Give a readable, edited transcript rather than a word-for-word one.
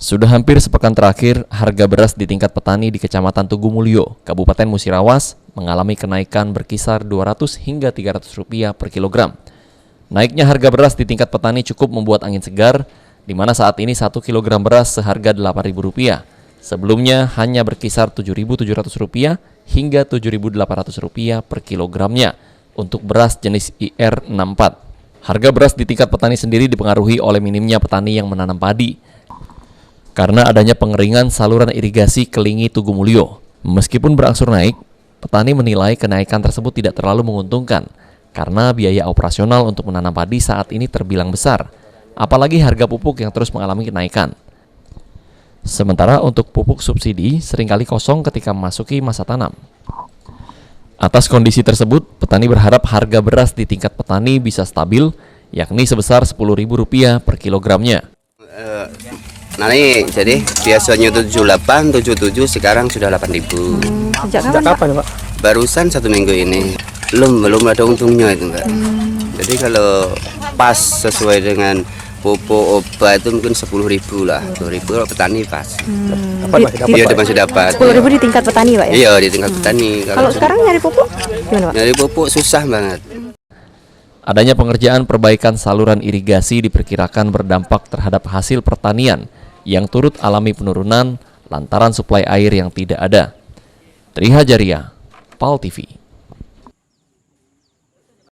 Sudah hampir sepekan terakhir, harga beras di tingkat petani di Kecamatan Tugu Mulyo, Kabupaten Musirawas, mengalami kenaikan berkisar Rp200 hingga Rp300 per kilogram. Naiknya harga beras di tingkat petani cukup membuat angin segar, di mana saat ini 1 kilogram beras seharga Rp8.000. Sebelumnya hanya berkisar Rp7.700 hingga Rp7.800 per kilogramnya untuk beras jenis IR64. Harga beras di tingkat petani sendiri dipengaruhi oleh minimnya petani yang menanam padi, karena adanya pengeringan saluran irigasi Kelingi Tugu Mulyo. Meskipun berangsur naik, petani menilai kenaikan tersebut tidak terlalu menguntungkan karena biaya operasional untuk menanam padi saat ini terbilang besar, apalagi harga pupuk yang terus mengalami kenaikan. Sementara untuk pupuk subsidi seringkali kosong ketika memasuki masa tanam. Atas kondisi tersebut, petani berharap harga beras di tingkat petani bisa stabil, yakni sebesar Rp10.000 per kilogramnya. Naik, jadi biasanya 78, 77, sekarang sudah 8.000. Sejak kapan, Pak? Barusan 1 minggu ini. Belum ada untungnya itu, Mbak. Jadi kalau pas sesuai dengan pupuk obat itu mungkin 10.000 lah. 10.000 kalau petani pas. Iya, masih dapat. 10.000 di tingkat petani, Pak ya? Iya, di tingkat petani. Kalau sekarang nyari pupuk gimana, Pak? Nyari pupuk susah banget. Adanya pengerjaan perbaikan saluran irigasi diperkirakan berdampak terhadap hasil pertanian yang turut alami penurunan lantaran suplai air yang tidak ada. Trihajaria, PAL TV.